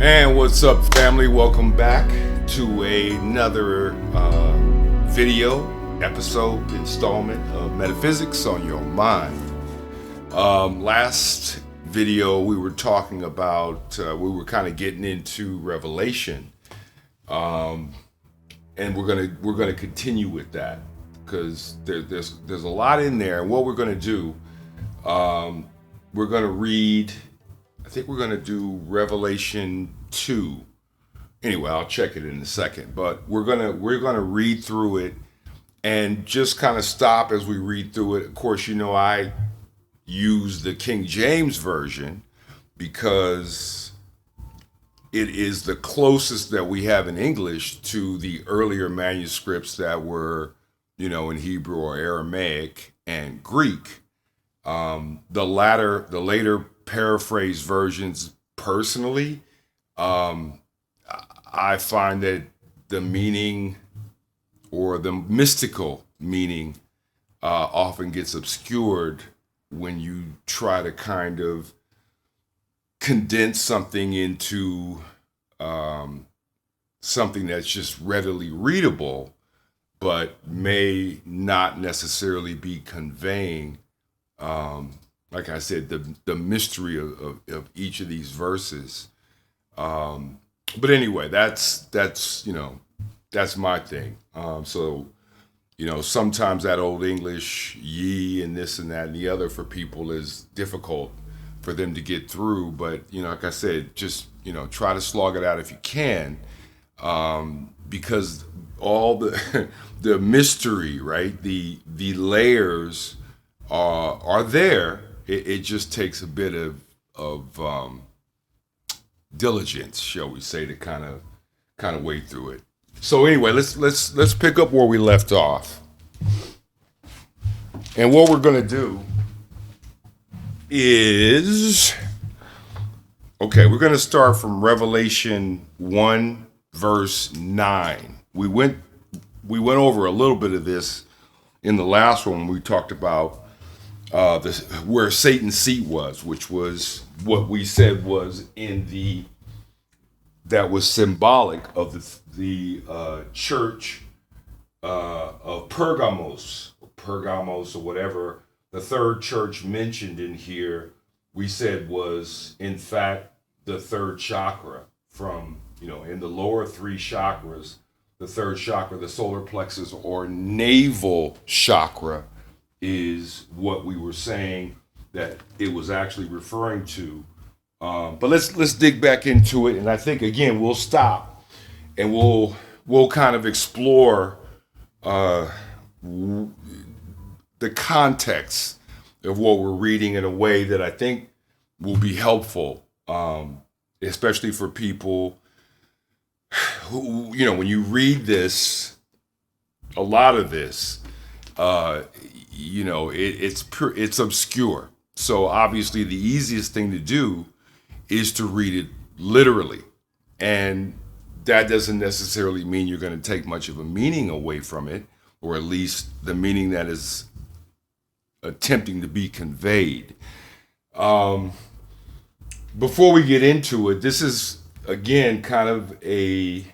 And what's up, family? Welcome back to another video episode installment of Metaphysics on Your Mind. Last video we were talking about, we were kind of getting into Revelation, and we're gonna continue with that because there's a lot in there. And what we're gonna do, we're gonna read. I think we're going to do Revelation 2. Anyway, I'll check it in a second. But we're going to read through it and just kind of stop as we read through it. Of course, you know I use the King James Version because it is the closest that we have in English to the earlier manuscripts that were, in Hebrew or Aramaic and Greek. The later paraphrase versions, personally, I find that the meaning or the mystical meaning often gets obscured when you try to kind of condense something into something that's just readily readable, but may not necessarily be conveying like I said, the mystery of each of these verses. But anyway, that's my thing. So sometimes that old English, ye and this and that and the other for people is difficult for them to get through. But like I said, just try to slog it out if you can, because all the the mystery, right? The layers are there. It just takes a bit of diligence, shall we say, to kind of wade through it. So anyway, let's pick up where we left off. And what we're going to do is, we're going to start from Revelation 1 verse 9. We went over a little bit of this in the last one. We talked about where Satan's seat was, which was what we said was that was symbolic of the church of Pergamos or whatever. The third church mentioned in here, we said was in fact the third chakra from, in the lower three chakras, the third chakra, the solar plexus or navel chakra, is what we were saying that it was actually referring to. But let's dig back into it, and I think again we'll stop and we'll kind of explore the context of what we're reading in a way that I think will be helpful, especially for people who, when you read this, a lot of this, it's obscure. So obviously the easiest thing to do is to read it literally. And that doesn't necessarily mean you're going to take much of a meaning away from it, or at least the meaning that is attempting to be conveyed. Before we get into it, this is again kind of a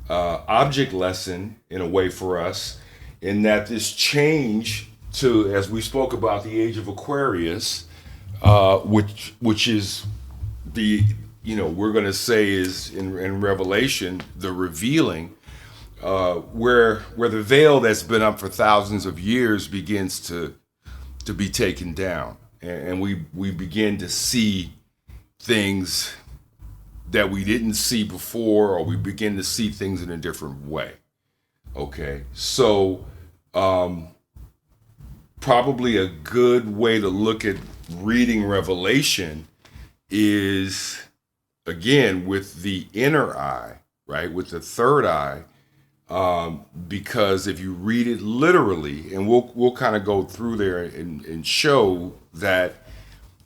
object lesson in a way for us, in that this change to, as we spoke about, the age of Aquarius, which is we're going to say is in Revelation, the revealing, where the veil that's been up for thousands of years begins to be taken down, and we begin to see things that we didn't see before, or we begin to see things in a different way. Okay, so probably a good way to look at reading Revelation is, again, with the inner eye, right? With the third eye, because if you read it literally, and we'll kind of go through there and show that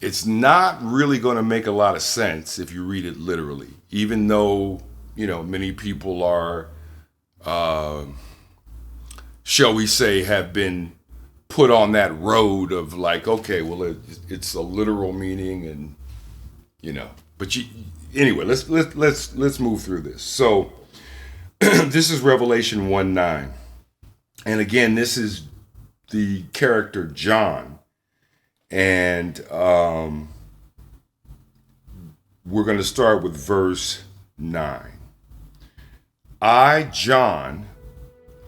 it's not really going to make a lot of sense if you read it literally, even though, many people are, shall we say, have been put on that road of like, okay, well, it's a literal meaning, and But anyway, let's move through this. So this is Revelation 1:9. And again, this is the character John. And we're going to start with verse 9. I, John,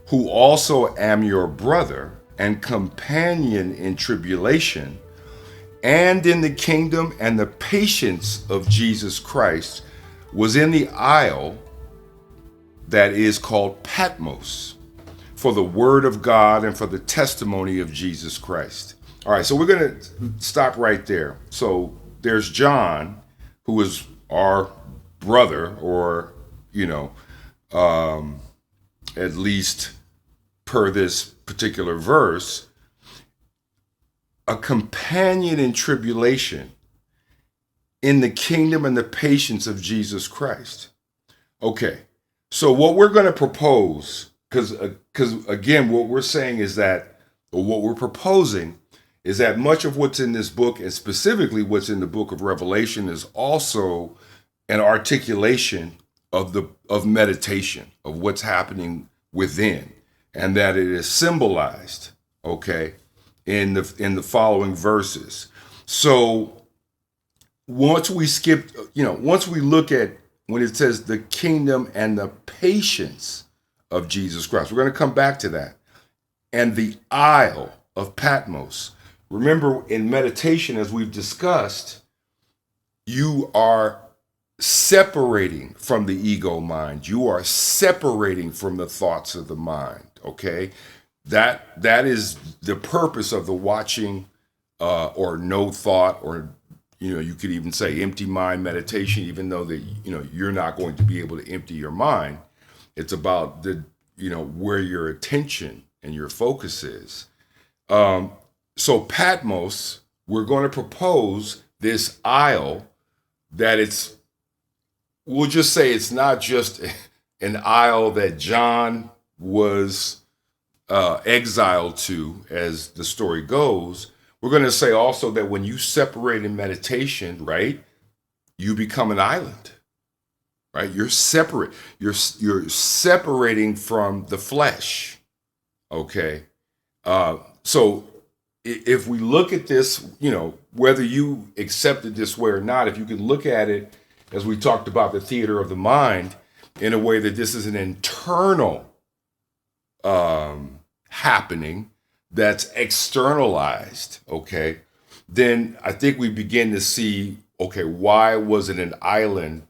who also am your brother and companion in tribulation and in the kingdom and the patience of Jesus Christ, was in the isle that is called Patmos for the word of God and for the testimony of Jesus Christ. All right, so we're going to stop right there. So there's John, who is our brother, or, at least per this particular verse, a companion in tribulation in the kingdom and the patience of Jesus Christ. Okay, so what we're going to propose, because again, what we're saying is that, or what we're proposing is that much of what's in this book, and specifically what's in the book of Revelation, is also an articulation of meditation, of what's happening within, and that it is symbolized, okay, in the following verses. So once we look at when it says the kingdom and the patience of Jesus Christ, we're going to come back to that, and the Isle of Patmos. Remember, in meditation, as we've discussed, you are separating from the ego mind. You are separating from the thoughts of the mind, okay? That is the purpose of the watching or no thought, or, you could even say empty mind meditation, even though that, you're not going to be able to empty your mind. It's about where your attention and your focus is. So Patmos, we're going to propose this isle that we'll just say it's not just an isle that John was exiled to, as the story goes. We're going to say also that when you separate in meditation, right, you become an island, right? You're separate. You're separating from the flesh, okay? So if we look at this, whether you accept it this way or not, if you can look at it, as we talked about the theater of the mind, in a way that this is an internal happening that's externalized, okay, then I think we begin to see, okay, why was it an island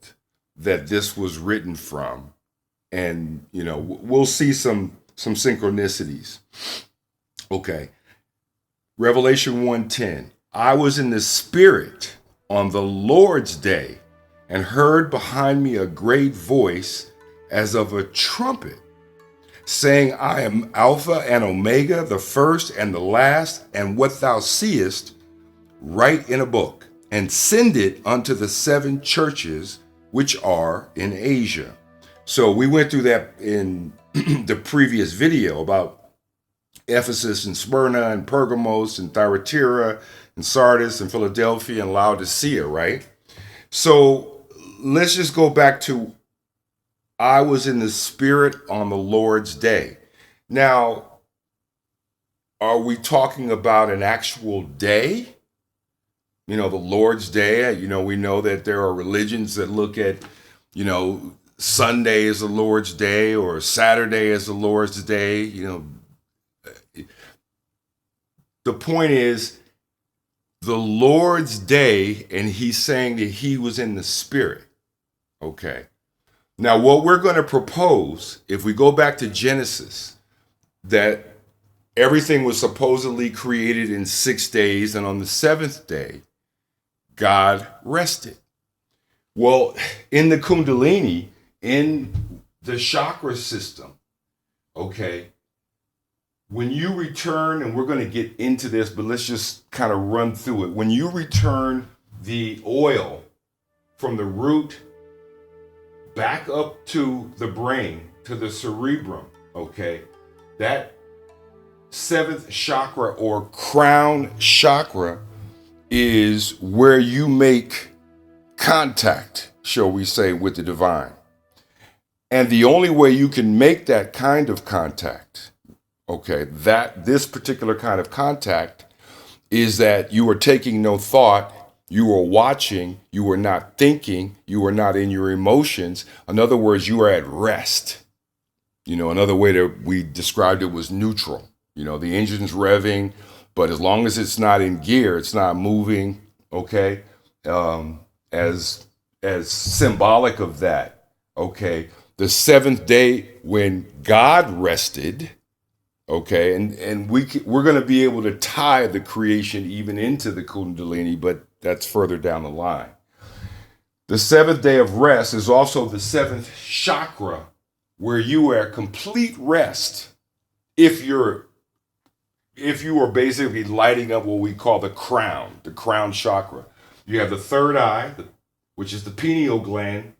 that this was written from? And, we'll see some synchronicities. Okay. Revelation 1:10, I was in the Spirit on the Lord's day and heard behind me a great voice as of a trumpet, saying, I am Alpha and Omega, the first and the last, and what thou seest, write in a book, and send it unto the 7 churches which are in Asia. So we went through that in the previous video about Ephesus and Smyrna and Pergamos and Thyatira and Sardis and Philadelphia and Laodicea, right? So let's just go back to, I was in the Spirit on the Lord's day. Now, are we talking about an actual day? The Lord's day, we know that there are religions that look at, Sunday as the Lord's day or Saturday as the Lord's day, The point is the Lord's day, and he's saying that he was in the Spirit. Okay. Now, what we're going to propose, if we go back to Genesis, that everything was supposedly created in 6 days, and on the 7th day, God rested. Well, in the Kundalini, in the chakra system, okay, when you return, and we're going to get into this, but let's just kind of run through it. When you return the oil from the root back up to the brain, to the cerebrum, okay, that 7th chakra or crown chakra is where you make contact, shall we say, with the divine. And the only way you can make that kind of contact, okay, that this particular kind of contact, is that you are taking no thought, you are watching, you are not thinking, you are not in your emotions. In other words, you are at rest. Another way that we described it was neutral. The engine's revving, but as long as it's not in gear, it's not moving, okay? As symbolic of that, okay? The seventh day when God rested, okay, and we're going to be able to tie the creation even into the Kundalini, but that's further down the line. The seventh day of rest is also the seventh chakra, where you are at complete rest. If you are basically lighting up what we call the crown chakra. You have the third eye, which is the pineal gland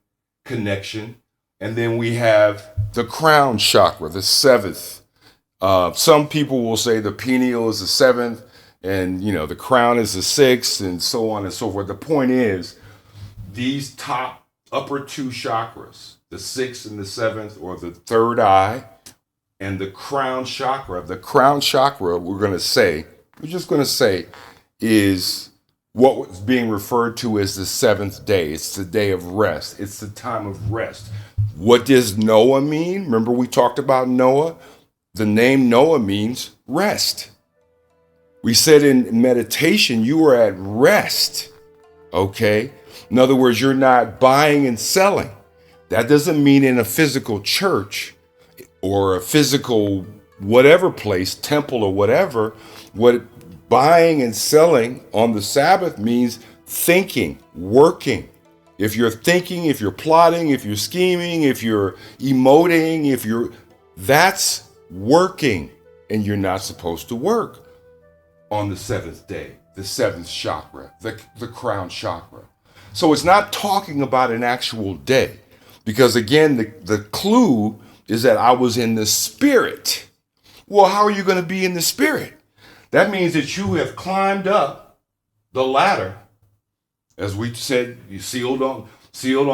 connection, and then we have the crown chakra, the seventh. Some people will say the pineal is the seventh, and the crown is the sixth, and so on and so forth. The point is, these upper two chakras, the sixth and the seventh, or the third eye, and the crown chakra. The crown chakra, we're just going to say, is what was being referred to as the seventh day. It's the day of rest. It's the time of rest. What does Noah mean? Remember we talked about Noah? The name Noah means rest. We said in meditation, you are at rest, okay? In other words, you're not buying and selling. That doesn't mean in a physical church or a physical whatever place, temple or whatever. What buying and selling on the Sabbath means thinking, working. If you're thinking, if you're plotting, if you're scheming, if you're emoting, that's working, and you're not supposed to work on the seventh day, the seventh chakra, the crown chakra. So it's not talking about an actual day, because again, the clue is that I was in the spirit. Well, how are you going to be in the spirit? That means that you have climbed up the ladder. As we said, you sealed on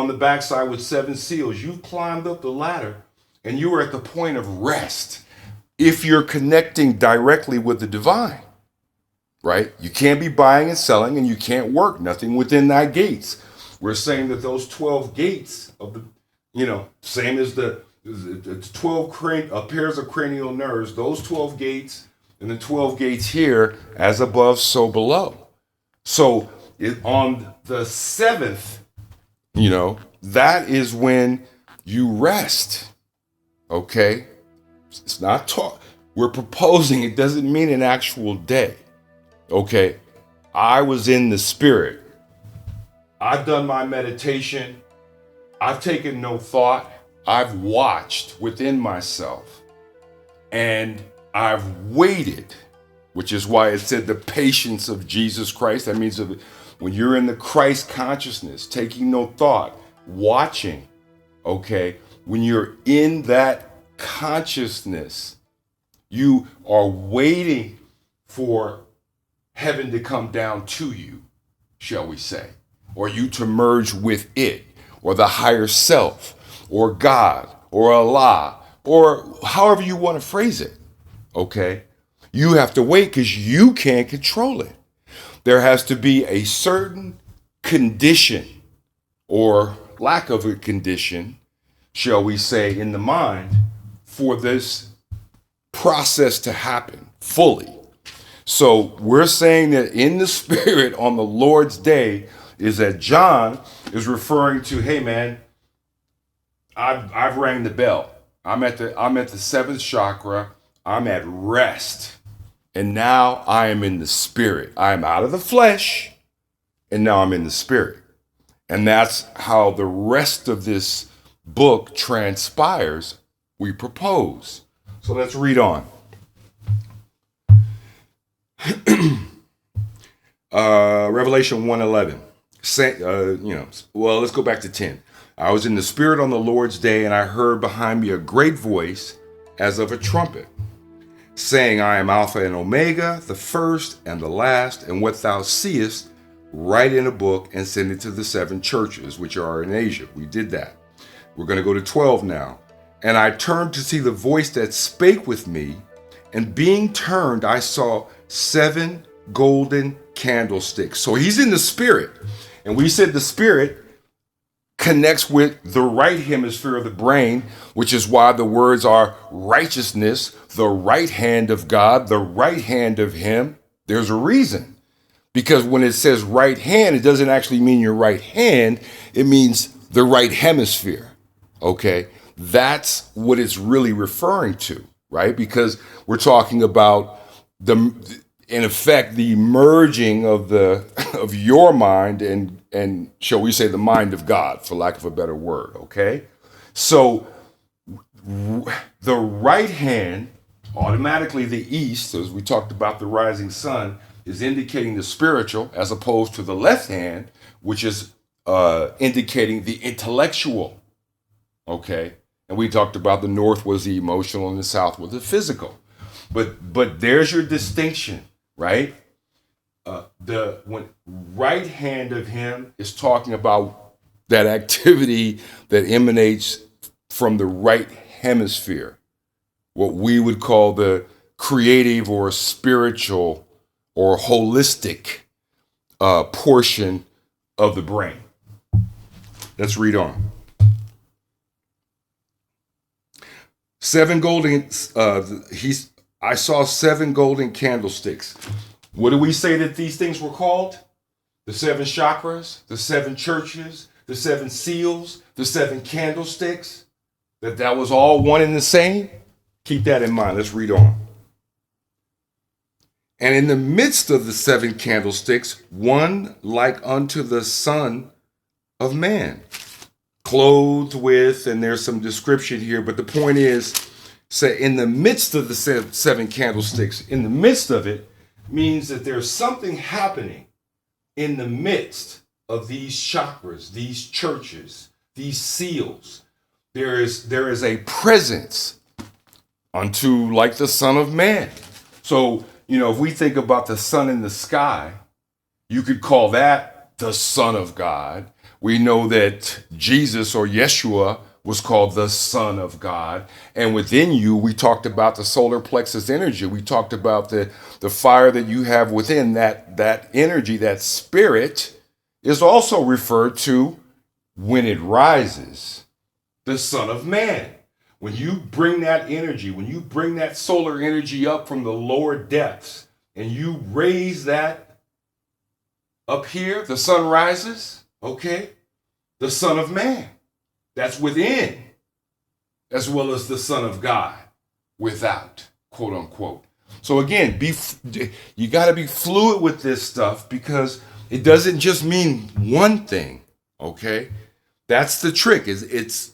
the backside with 7 seals. You've climbed up the ladder and you are at the point of rest. If you're connecting directly with the divine, right? You can't be buying and selling, and you can't work, nothing within thy gates. We're saying that those 12 gates of the, same as the 12 pairs of cranial nerves, those 12 gates and the 12 gates here, as above, so below. So on the 7th, that is when you rest. Okay? It's not talk. We're proposing. It doesn't mean an actual day. Okay? I was in the spirit. I've done my meditation. I've taken no thought. I've watched within myself. And I've waited, which is why it said the patience of Jesus Christ. That means when you're in the Christ consciousness, taking no thought, watching, okay? When you're in that consciousness, you are waiting for heaven to come down to you, shall we say, or you to merge with it, or the higher self, or God, or Allah, or however you want to phrase it, okay? You have to wait because you can't control it. There has to be a certain condition, or lack of a condition, shall we say, in the mind for this process to happen fully. So we're saying that in the spirit on the Lord's day is that John is referring to, hey man, I've rang the bell. I'm at the 7th chakra. I'm at rest. And now I am in the spirit. I am out of the flesh, and now I'm in the spirit. And that's how the rest of this book transpires, we propose. So let's read on. Revelation 1:11. Let's go back to 10. I was in the spirit on the Lord's day, and I heard behind me a great voice as of a trumpet, saying, I am Alpha and Omega, the first and the last, and what thou seest, write in a book and send it to the 7 churches, which are in Asia. We did that. We're going to go to 12 now. And I turned to see the voice that spake with me, and being turned, I saw 7 golden candlesticks. So he's in the spirit. And we said the spirit connects with the right hemisphere of the brain, which is why the words are righteousness, the right hand of God, the right hand of him. There's a reason. Because when it says right hand, it doesn't actually mean your right hand. It means the right hemisphere. Okay? That's what it's really referring to, right? Because we're talking about in effect, the merging of of your mind and shall we say the mind of God, for lack of a better word. Okay, so the right hand, automatically the east, as we talked about the rising sun, is indicating the spiritual, as opposed to the left hand, which is indicating the intellectual. Okay, and we talked about the north was the emotional and the south was the physical. But there's your distinction. Right? The right hand of him is talking about that activity that emanates from the right hemisphere, what we would call the creative or spiritual or holistic portion of the brain. Let's read on. 7 golden, I saw 7 golden candlesticks. What do we say that these things were called? The 7 chakras, the 7 churches, the 7 seals, the 7 candlesticks. That was all one and the same? Keep that in mind. Let's read on. And in the midst of the 7 candlesticks, one like unto the Son of Man, clothed with, and there's some description here, but the point is, say in the midst of the 7 candlesticks, in the midst of it means that there's something happening in the midst of these chakras, these churches, these seals. There is a presence unto like the Son of Man. So, if we think about the sun in the sky, you could call that the Son of God. We know that Jesus or Yeshua was called the Son of God. And within you, we talked about the solar plexus energy. We talked about the fire that you have within that energy, that spirit is also referred to when it rises, the Son of Man. When you bring that energy, when you bring that solar energy up from the lower depths and you raise that up here, the sun rises, okay? The Son of Man. That's within, as well as the Son of God without, quote unquote. So again, you got to be fluid with this stuff because it doesn't just mean one thing, okay? That's the trick. It's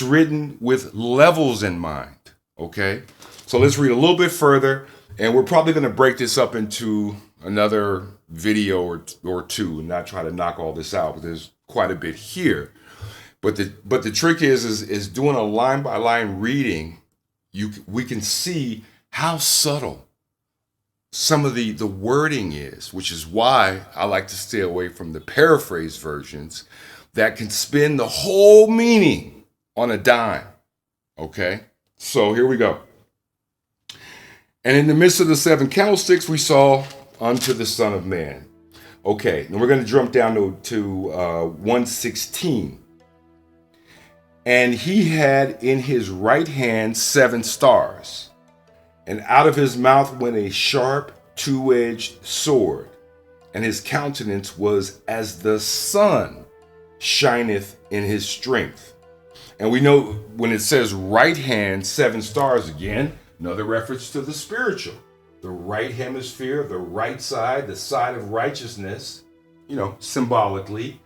written with levels in mind, okay? So let's read a little bit further, and we're probably going to break this up into another video or two and not try to knock all this out, but there's quite a bit here. But the trick is doing a line by line reading. We can see how subtle some of the wording is, which is why I like to stay away from the paraphrase versions that can spin the whole meaning on a dime. Okay, so here we go. And in the midst of the 7 candlesticks, we saw unto the Son of Man. Okay, now we're going to jump down to 116. And he had in his right hand 7 stars, and out of his mouth went a sharp 2-edged sword, and his countenance was as the sun shineth in his strength. And we know when it says right hand, 7 stars, again, another reference to the spiritual, the right hemisphere, the right side, the side of righteousness, symbolically,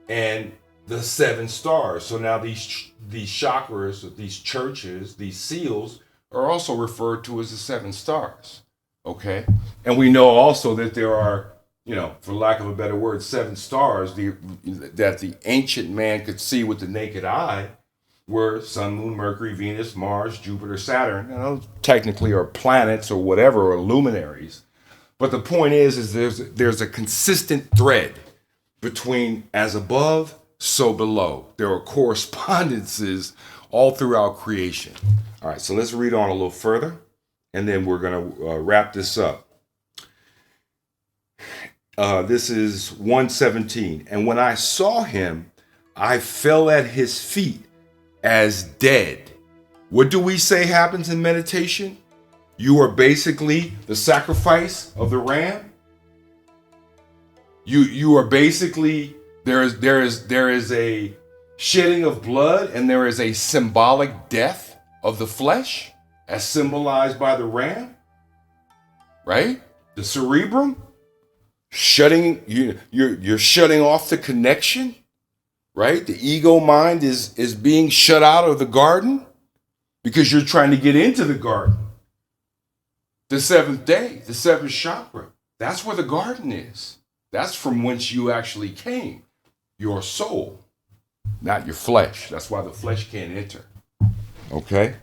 and the 7 stars. So now these chakras, these churches, these seals are also referred to as the 7 stars. Okay, and we know also that there are, for lack of a better word, 7 stars that the ancient man could see with the naked eye, were Sun, Moon, Mercury, Venus, Mars, Jupiter, Saturn. Those technically are planets or whatever, or luminaries. But the point is there's a consistent thread between as above, so below. There are correspondences all throughout creation. All right, so let's read on a little further, and then we're going to wrap this up. This is 117. And when I saw him, I fell at his feet as dead. What do we say happens in meditation? You are basically the sacrifice of the ram. You are basically, there is a shedding of blood, and there is a symbolic death of the flesh as symbolized by the ram, right? The cerebrum, you're shutting off the connection, right? The ego mind is being shut out of the garden because you're trying to get into the garden. The seventh day, the seventh chakra, that's where the garden is. That's from whence you actually came, your soul, not your flesh. That's why the flesh can't enter. Okay?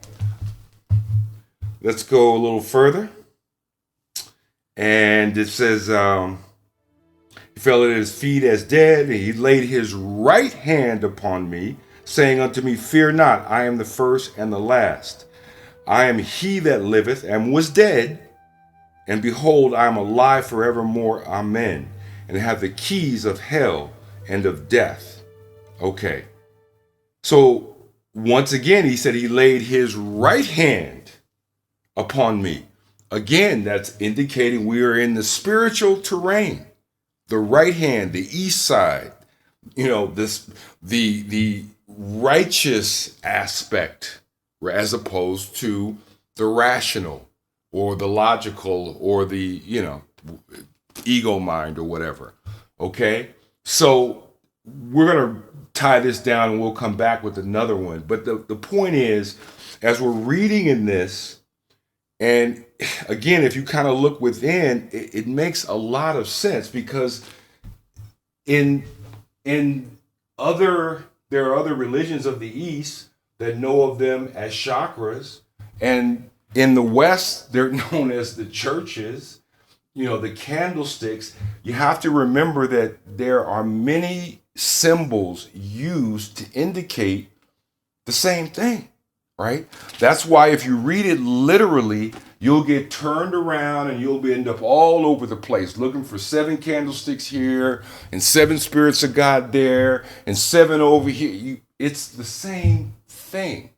Let's go a little further. And it says, he fell at his feet as dead, and he laid his right hand upon me, saying unto me, fear not, I am the first and the last. I am he that liveth and was dead, and behold, I am alive forevermore. Amen. And have the keys of hell and of death. Okay. So once again, he said he laid his right hand upon me. Again, that's indicating we are in the spiritual terrain. The right hand, the east side, the righteous aspect, as opposed to the rational or the logical or the, ego mind or whatever. Okay. So we're going to tie this down and we'll come back with another one. But the point is, as we're reading in this, and again, if you kind of look within, it makes a lot of sense, because there are other religions of the East that know of them as chakras, and in the West, they're known as the churches, the candlesticks. You have to remember that there are many symbols used to indicate the same thing, right? That's why if you read it literally, you'll get turned around and you'll end up all over the place looking for 7 candlesticks here and 7 spirits of God there and 7 over here. It's the same thing,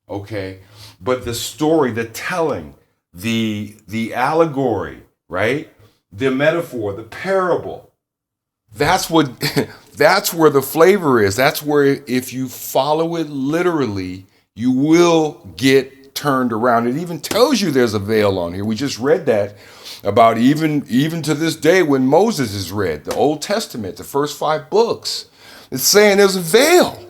okay? But the story, the telling, the allegory, right? The metaphor, the parable, that's where the flavor is. That's where, if you follow it literally, you will get turned around. It even tells you there's a veil on here. We just read that about even to this day when Moses is read, the Old Testament, the first 5 books. It's saying there's a veil.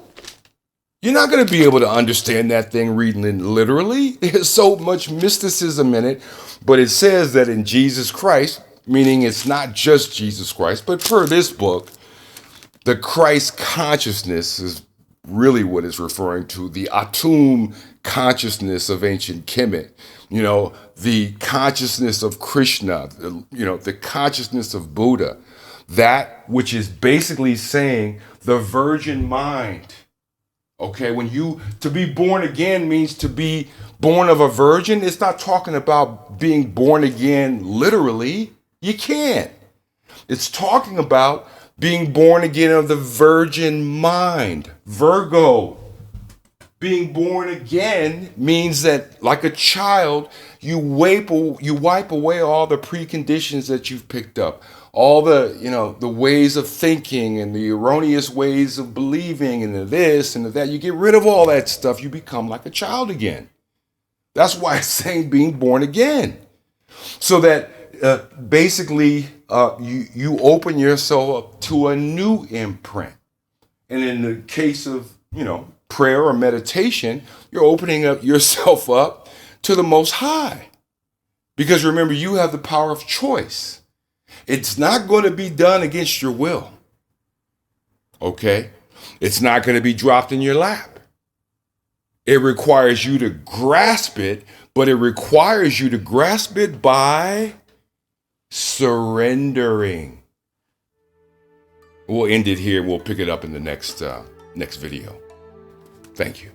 You're not going to be able to understand that thing reading it literally. There's so much mysticism in it. But it says that in Jesus Christ, meaning it's not just Jesus Christ, but for this book, the Christ consciousness is really what it's referring to. The Atum consciousness of ancient Kemet, the consciousness of Krishna, the consciousness of Buddha, that which is basically saying the virgin mind. Okay, to be born again means to be born of a virgin. It's not talking about being born again literally. You can't. It's talking about being born again of the virgin mind. Virgo. Being born again means that, like a child, you wipe away all the preconditions that you've picked up. All the ways of thinking and the erroneous ways of believing and the this and the that. You get rid of all that stuff. You become like a child again. That's why it's saying being born again. So that basically you open yourself up to a new imprint. And in the case of, prayer or meditation, you're opening up yourself up to the Most High. Because remember, you have the power of choice. It's not going to be done against your will. Okay? It's not going to be dropped in your lap. It requires you to grasp it, but it requires you to grasp it by surrendering. We'll end it here. We'll pick it up in the next video. Thank you.